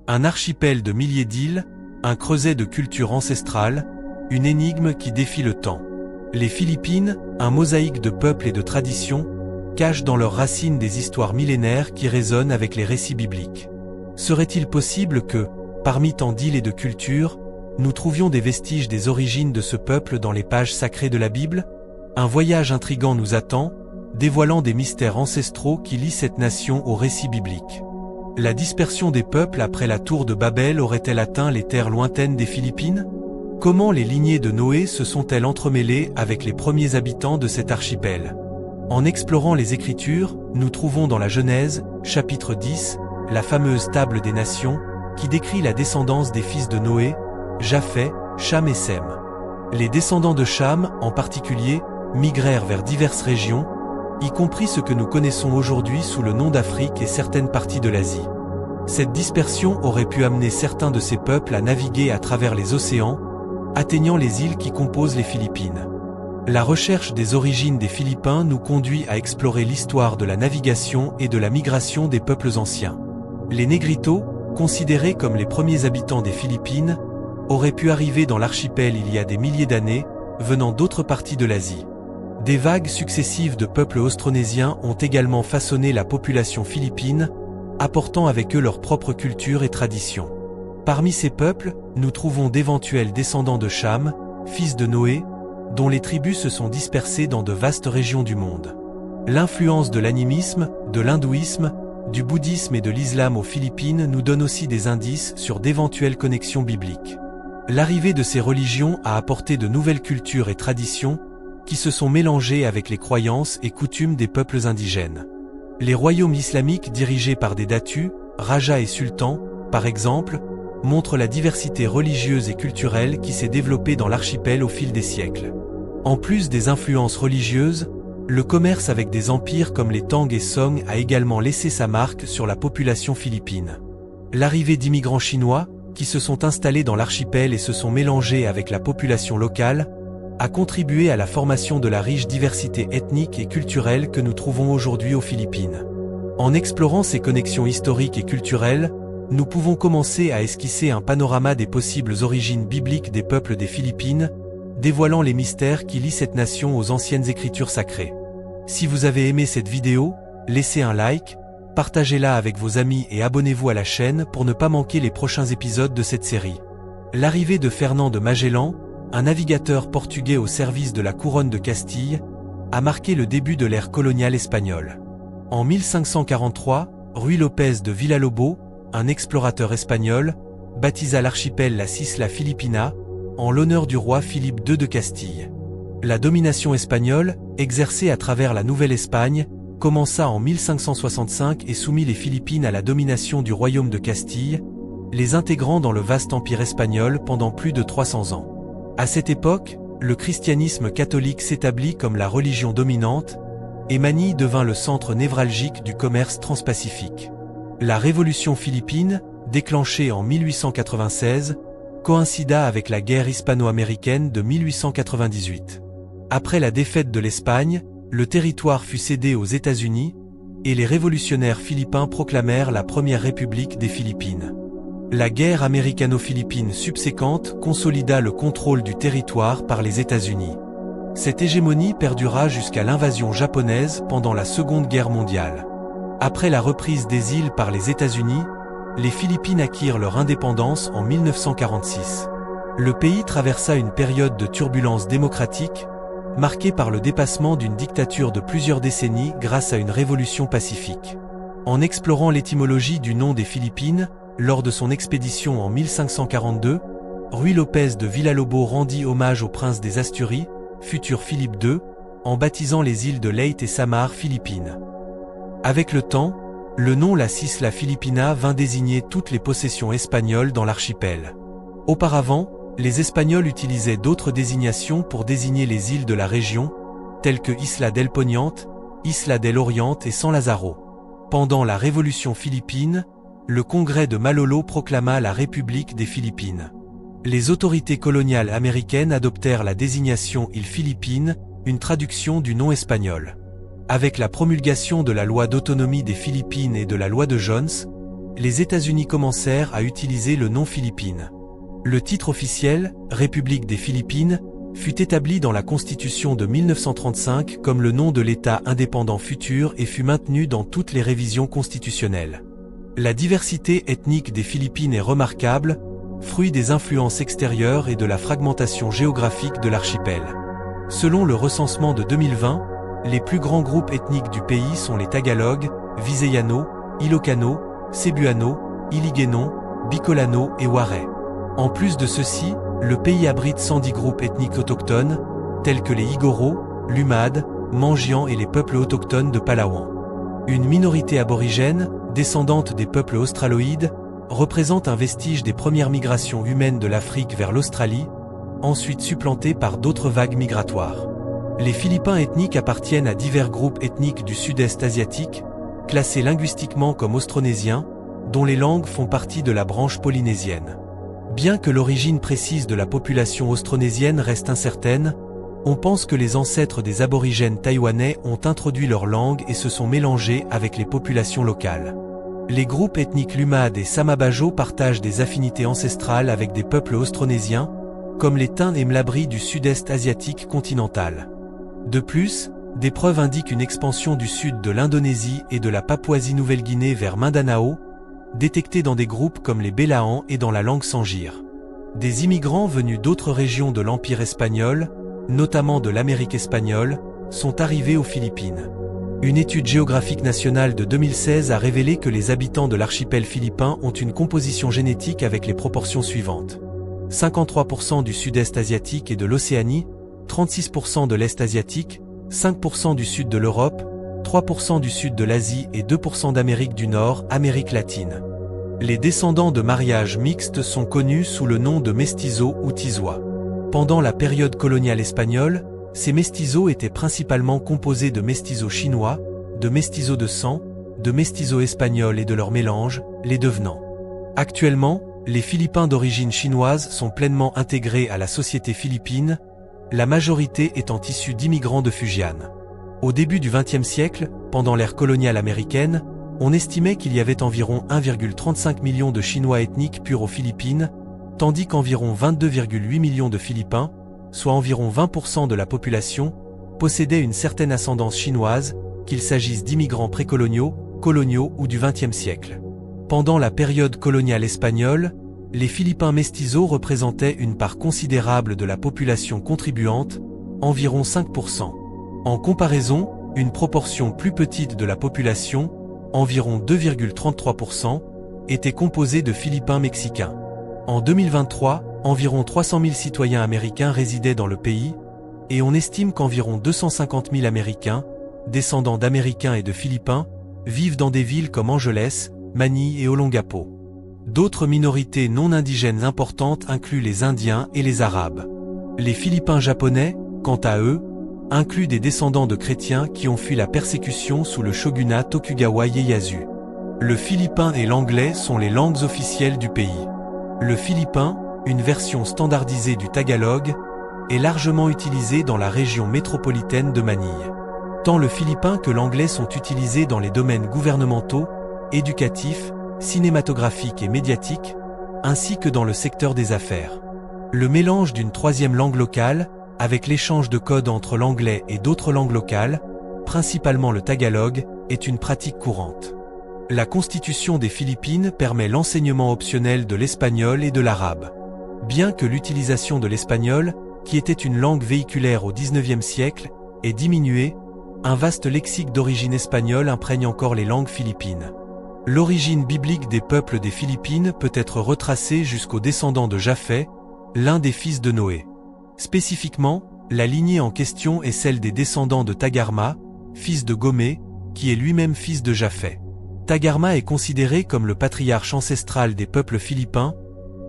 Un archipel de milliers d'îles, un creuset de culture ancestrale, une énigme qui défie le temps. Les Philippines, un mosaïque de peuples et de traditions, cachent dans leurs racines des histoires millénaires qui résonnent avec les récits bibliques. Serait-il possible que, parmi tant d'îles et de cultures, nous trouvions des vestiges des origines de ce peuple dans les pages sacrées de la Bible? Un voyage intrigant nous attend, dévoilant des mystères ancestraux qui lient cette nation aux récits bibliques. La dispersion des peuples après la tour de Babel aurait-elle atteint les terres lointaines des Philippines? Comment les lignées de Noé se sont-elles entremêlées avec les premiers habitants de cet archipel? En explorant les Écritures, nous trouvons dans la Genèse, chapitre 10, la fameuse table des nations, qui décrit la descendance des fils de Noé, Japheth, Cham et Sem. Les descendants de Cham, en particulier, migrèrent vers diverses régions, y compris ce que nous connaissons aujourd'hui sous le nom d'Afrique et certaines parties de l'Asie. Cette dispersion aurait pu amener certains de ces peuples à naviguer à travers les océans, atteignant les îles qui composent les Philippines. La recherche des origines des Philippins nous conduit à explorer l'histoire de la navigation et de la migration des peuples anciens. Les Négritos, considérés comme les premiers habitants des Philippines, auraient pu arriver dans l'archipel il y a des milliers d'années, venant d'autres parties de l'Asie. Des vagues successives de peuples austronésiens ont également façonné la population philippine, apportant avec eux leur propre culture et traditions. Parmi ces peuples, nous trouvons d'éventuels descendants de Cham, fils de Noé, dont les tribus se sont dispersées dans de vastes régions du monde. L'influence de l'animisme, de l'hindouisme, du bouddhisme et de l'islam aux Philippines nous donne aussi des indices sur d'éventuelles connexions bibliques. L'arrivée de ces religions a apporté de nouvelles cultures et traditions, qui se sont mélangées avec les croyances et coutumes des peuples indigènes. Les royaumes islamiques dirigés par des datus, rajas et sultans, par exemple, montrent la diversité religieuse et culturelle qui s'est développée dans l'archipel au fil des siècles. En plus des influences religieuses, le commerce avec des empires comme les Tang et Song a également laissé sa marque sur la population philippine. L'arrivée d'immigrants chinois, qui se sont installés dans l'archipel et se sont mélangés avec la population locale, a contribué à la formation de la riche diversité ethnique et culturelle que nous trouvons aujourd'hui aux Philippines. En explorant ces connexions historiques et culturelles, nous pouvons commencer à esquisser un panorama des possibles origines bibliques des peuples des Philippines, dévoilant les mystères qui lient cette nation aux anciennes écritures sacrées. Si vous avez aimé cette vidéo, laissez un like, partagez-la avec vos amis et abonnez-vous à la chaîne pour ne pas manquer les prochains épisodes de cette série. L'arrivée de Fernand de Magellan, un navigateur portugais au service de la couronne de Castille, a marqué le début de l'ère coloniale espagnole. En 1543, Ruy López de Villalobos, un explorateur espagnol, baptisa l'archipel la Isla Filipina, en l'honneur du roi Philippe II de Castille. La domination espagnole, exercée à travers la Nouvelle-Espagne, commença en 1565 et soumit les Philippines à la domination du royaume de Castille, les intégrant dans le vaste empire espagnol pendant plus de 300 ans. À cette époque, le christianisme catholique s'établit comme la religion dominante, et Manille devint le centre névralgique du commerce transpacifique. La révolution philippine, déclenchée en 1896, coïncida avec la guerre hispano-américaine de 1898. Après la défaite de l'Espagne, le territoire fut cédé aux États-Unis, et les révolutionnaires philippins proclamèrent la première république des Philippines. La guerre américano-philippine subséquente consolida le contrôle du territoire par les États-Unis. Cette hégémonie perdura jusqu'à l'invasion japonaise pendant la Seconde Guerre mondiale. Après la reprise des îles par les États-Unis, les Philippines acquirent leur indépendance en 1946. Le pays traversa une période de turbulence démocratique, marquée par le dépassement d'une dictature de plusieurs décennies grâce à une révolution pacifique. En explorant l'étymologie du nom des Philippines, lors de son expédition en 1542, Ruy López de Villalobos rendit hommage au prince des Asturies, futur Philippe II, en baptisant les îles de Leyte et Samar Philippines. Avec le temps, le nom la Isla Filipina vint désigner toutes les possessions espagnoles dans l'archipel. Auparavant, les Espagnols utilisaient d'autres désignations pour désigner les îles de la région, telles que Isla del Poniente, Isla del Oriente et San Lázaro. Pendant la Révolution philippine, le congrès de Malolo proclama la République des Philippines. Les autorités coloniales américaines adoptèrent la désignation îles Philippines, une traduction du nom espagnol. Avec la promulgation de la loi d'autonomie des Philippines et de la loi de Jones, les États-Unis commencèrent à utiliser le nom Philippines. Le titre officiel, République des Philippines, fut établi dans la Constitution de 1935 comme le nom de l'État indépendant futur et fut maintenu dans toutes les révisions constitutionnelles. La diversité ethnique des Philippines est remarquable, fruit des influences extérieures et de la fragmentation géographique de l'archipel. Selon le recensement de 2020, les plus grands groupes ethniques du pays sont les Tagalogs, Visayano, Ilocano, Cebuano, Iligenon, Bicolano et Waray. En plus de ceux-ci, le pays abrite 110 groupes ethniques autochtones, tels que les Igorot, Lumad, Mangians et les peuples autochtones de Palawan. Une minorité aborigène, descendante des peuples australoïdes, représente un vestige des premières migrations humaines de l'Afrique vers l'Australie, ensuite supplantées par d'autres vagues migratoires. Les Philippins ethniques appartiennent à divers groupes ethniques du sud-est asiatique, classés linguistiquement comme austronésiens, dont les langues font partie de la branche polynésienne. Bien que l'origine précise de la population austronésienne reste incertaine, on pense que les ancêtres des aborigènes taïwanais ont introduit leur langue et se sont mélangés avec les populations locales. Les groupes ethniques Lumad et Samabajo partagent des affinités ancestrales avec des peuples austronésiens, comme les Tin et Mlabri du sud-est asiatique continental. De plus, des preuves indiquent une expansion du sud de l'Indonésie et de la Papouasie-Nouvelle-Guinée vers Mindanao, détectés dans des groupes comme les Bélaans et dans la langue sangir. Des immigrants venus d'autres régions de l'Empire espagnol, notamment de l'Amérique espagnole, sont arrivés aux Philippines. Une étude géographique nationale de 2016 a révélé que les habitants de l'archipel philippin ont une composition génétique avec les proportions suivantes. 53% du sud-est asiatique et de l'Océanie, 36% de l'Est asiatique, 5% du sud de l'Europe, 3% du sud de l'Asie et 2% d'Amérique du Nord, Amérique latine. Les descendants de mariages mixtes sont connus sous le nom de mestizos ou tizois. Pendant la période coloniale espagnole, ces mestizos étaient principalement composés de mestizos chinois, de mestizos de sang, de mestizos espagnols et de leur mélange, les devenants. Actuellement, les Philippins d'origine chinoise sont pleinement intégrés à la société philippine, la majorité étant issue d'immigrants de Fujian. Au début du XXe siècle, pendant l'ère coloniale américaine, on estimait qu'il y avait environ 1,35 million de Chinois ethniques purs aux Philippines, tandis qu'environ 22,8 millions de Philippins, soit environ 20% de la population, possédaient une certaine ascendance chinoise, qu'il s'agisse d'immigrants précoloniaux, coloniaux ou du XXe siècle. Pendant la période coloniale espagnole, les Philippins mestizos représentaient une part considérable de la population contribuante, environ 5%. En comparaison, une proportion plus petite de la population, environ 2,33%, était composée de Philippins mexicains. En 2023, environ 300 000 citoyens américains résidaient dans le pays, et on estime qu'environ 250 000 Américains, descendants d'Américains et de Philippins, vivent dans des villes comme Angeles, Manille et Olongapo. D'autres minorités non indigènes importantes incluent les Indiens et les Arabes. Les Philippins japonais, quant à eux, incluent des descendants de chrétiens qui ont fui la persécution sous le shogunat Tokugawa Ieyasu. Le philippin et l'anglais sont les langues officielles du pays. Le philippin, une version standardisée du tagalog, est largement utilisé dans la région métropolitaine de Manille. Tant le philippin que l'anglais sont utilisés dans les domaines gouvernementaux, éducatifs, cinématographiques et médiatiques, ainsi que dans le secteur des affaires. Le mélange d'une troisième langue locale, avec l'échange de codes entre l'anglais et d'autres langues locales, principalement le tagalog, est une pratique courante. La Constitution des Philippines permet l'enseignement optionnel de l'espagnol et de l'arabe. Bien que l'utilisation de l'espagnol, qui était une langue véhiculaire au XIXe siècle, ait diminué, un vaste lexique d'origine espagnole imprègne encore les langues philippines. L'origine biblique des peuples des Philippines peut être retracée jusqu'aux descendants de Japheth, l'un des fils de Noé. Spécifiquement, la lignée en question est celle des descendants de Tagarma, fils de Gomé, qui est lui-même fils de Japheth. Tagarma est considéré comme le patriarche ancestral des peuples philippins,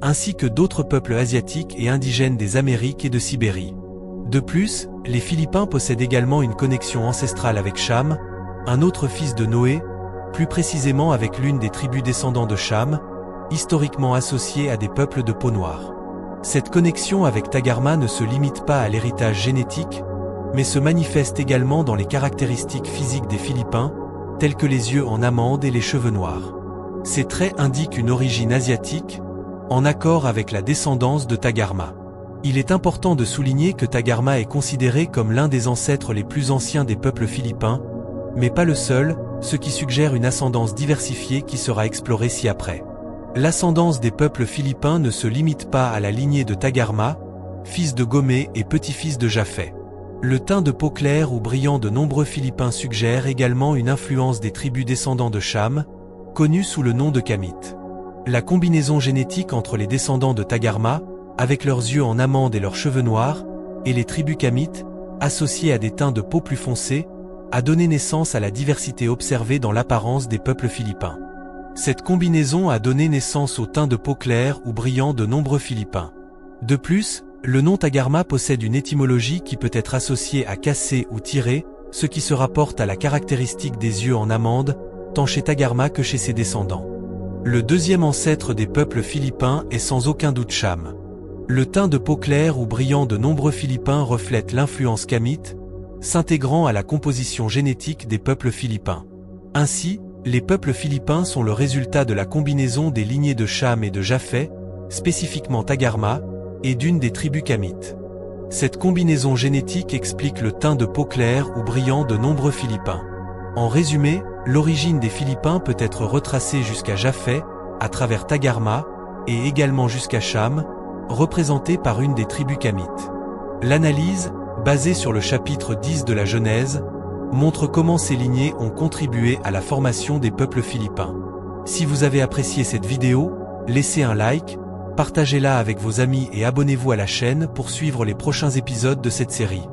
ainsi que d'autres peuples asiatiques et indigènes des Amériques et de Sibérie. De plus, les Philippins possèdent également une connexion ancestrale avec Cham, un autre fils de Noé, plus précisément avec l'une des tribus descendants de Cham, historiquement associée à des peuples de peau noire. Cette connexion avec Tagarma ne se limite pas à l'héritage génétique, mais se manifeste également dans les caractéristiques physiques des Philippins, telles que les yeux en amande et les cheveux noirs. Ces traits indiquent une origine asiatique, en accord avec la descendance de Tagarma. Il est important de souligner que Tagarma est considéré comme l'un des ancêtres les plus anciens des peuples philippins, mais pas le seul, ce qui suggère une ascendance diversifiée qui sera explorée ci-après. L'ascendance des peuples philippins ne se limite pas à la lignée de Tagarma, fils de Gomé et petit-fils de Japhet. Le teint de peau claire ou brillant de nombreux Philippins suggère également une influence des tribus descendants de Cham, connues sous le nom de Kamites. La combinaison génétique entre les descendants de Tagarma, avec leurs yeux en amande et leurs cheveux noirs, et les tribus Kamites, associées à des teints de peau plus foncés, a donné naissance à la diversité observée dans l'apparence des peuples philippins. Cette combinaison a donné naissance au teint de peau claire ou brillant de nombreux Philippins. De plus, le nom Tagarma possède une étymologie qui peut être associée à casser ou tirer, ce qui se rapporte à la caractéristique des yeux en amande, tant chez Tagarma que chez ses descendants. Le deuxième ancêtre des peuples philippins est sans aucun doute Cham. Le teint de peau claire ou brillant de nombreux Philippins reflète l'influence kamite, s'intégrant à la composition génétique des peuples philippins. Ainsi, les peuples philippins sont le résultat de la combinaison des lignées de Cham et de Japhet, spécifiquement Tagarma, et d'une des tribus kamites. Cette combinaison génétique explique le teint de peau claire ou brillant de nombreux Philippins. En résumé, l'origine des Philippins peut être retracée jusqu'à Japhet, à travers Tagarma, et également jusqu'à Cham, représenté par une des tribus kamites. L'analyse, basée sur le chapitre 10 de la Genèse, montre comment ces lignées ont contribué à la formation des peuples philippins. Si vous avez apprécié cette vidéo, laissez un like, partagez-la avec vos amis et abonnez-vous à la chaîne pour suivre les prochains épisodes de cette série.